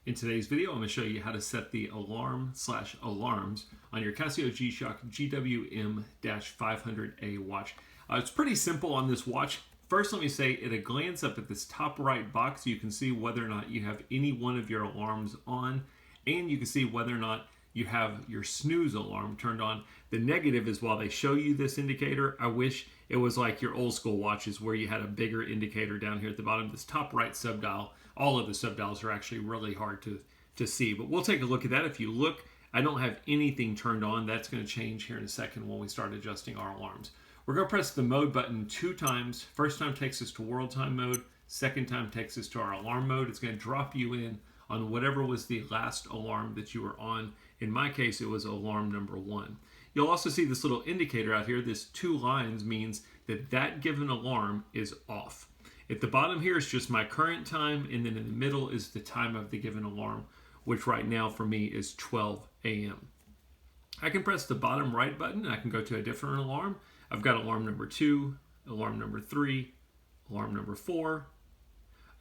In today's video, I'm going to show you how to set the alarm/alarms on your Casio G-Shock GWM500A watch. It's pretty simple on this watch. First, let me say, at a glance up at this top right box, you can see whether or not you have any one of your alarms on, and you can see whether or not you have your snooze alarm turned on. The negative is while they show you this indicator, I wish it was like your old school watches where you had a bigger indicator down here at the bottom. This top right subdial, all of the subdials are actually really hard to see, but we'll take a look at that. If you look, I don't have anything turned on. That's going to change here in a second when we start adjusting our alarms. We're going to press the mode button 2 times. First time takes us to world time mode. Second time takes us to our alarm mode. It's going to drop you in on whatever was the last alarm that you were on. In my case, it was alarm number 1. You'll also see this little indicator out here. This 2 lines means that that given alarm is off. At the bottom here is just my current time, and then in the middle is the time of the given alarm, which right now for me is 12 a.m. I can press the bottom right button. I can go to a different alarm. I've got alarm number 2, alarm number 3, alarm number 4,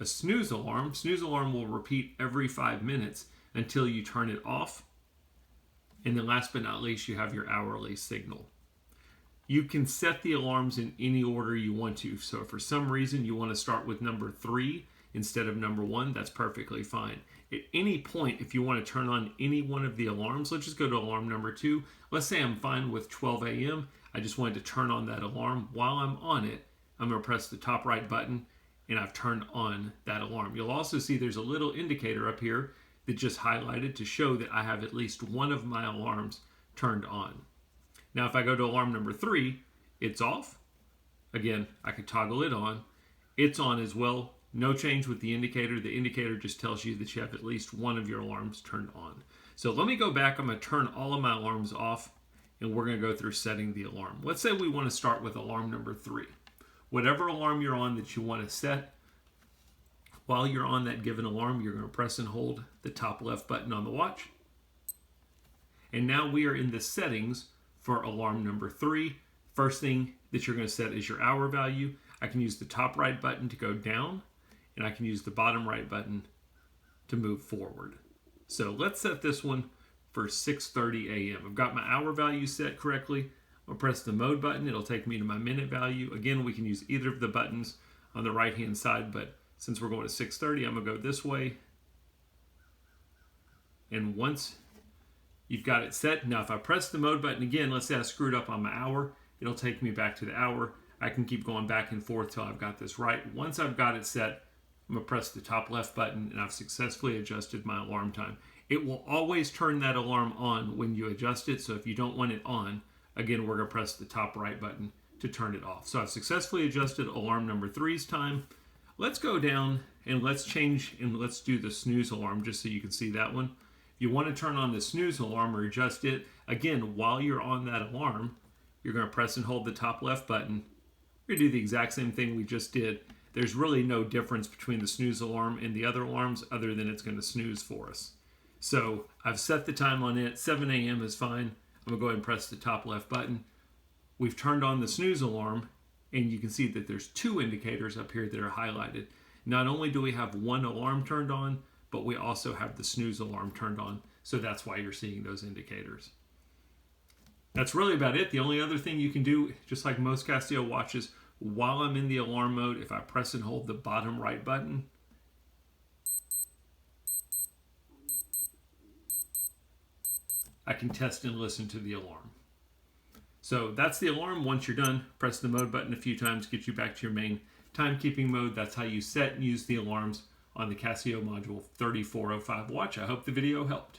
a snooze alarm. Snooze alarm will repeat every 5 minutes until you turn it off. And then last but not least, you have your hourly signal. You can set the alarms in any order you want to. So if for some reason you want to start with number 3 instead of number 1, that's perfectly fine. At any point, if you want to turn on any one of the alarms, let's just go to alarm number 2. Let's say I'm fine with 12 a.m. I just wanted to turn on that alarm. While I'm on it, I'm going to press the top right button and I've turned on that alarm. You'll also see there's a little indicator up here that just highlighted to show that I have at least one of my alarms turned on. Now if I go to alarm number 3, it's off. Again, I could toggle it on. It's on as well. No change with the indicator. The indicator just tells you that you have at least one of your alarms turned on. So let me go back. I'm going to turn all of my alarms off and we're going to go through setting the alarm. Let's say we want to start with alarm number 3. Whatever alarm you're on that you want to set, while you're on that given alarm, you're going to press and hold the top left button on the watch. And now we are in the settings for alarm number 3. First thing that you're going to set is your hour value. I can use the top right button to go down, and I can use the bottom right button to move forward. So let's set this one for 6:30 a.m. I've got my hour value set correctly. I'll press the mode button. It'll take me to my minute value. Again, we can use either of the buttons on the right-hand side, but since we're going to 6:30, I'm going to go this way. And once you've got it set, now if I press the mode button again, let's say I screwed up on my hour, it'll take me back to the hour. I can keep going back and forth till I've got this right. Once I've got it set, I'm going to press the top left button and I've successfully adjusted my alarm time. It will always turn that alarm on when you adjust it, so if you don't want it on, again, we're going to press the top right button to turn it off. So I've successfully adjusted alarm number 3's time. Let's go down and let's change and let's do the snooze alarm just so you can see that one. If you want to turn on the snooze alarm or adjust it, again, while you're on that alarm, you're going to press and hold the top left button. We're going to do the exact same thing we just did. There's really no difference between the snooze alarm and the other alarms other than it's going to snooze for us. So I've set the time on it. 7 a.m. is fine. I'm going to go ahead and press the top left button. We've turned on the snooze alarm, and you can see that there's 2 indicators up here that are highlighted. Not only do we have one alarm turned on, but we also have the snooze alarm turned on. So that's why you're seeing those indicators. That's really about it. The only other thing you can do, just like most Casio watches, while I'm in the alarm mode, if I press and hold the bottom right button, I can test and listen to the alarm. So that's the alarm. Once you're done, press the mode button a few times, get you back to your main timekeeping mode. That's how you set and use the alarms on the Casio Module 3405 watch. I hope the video helped.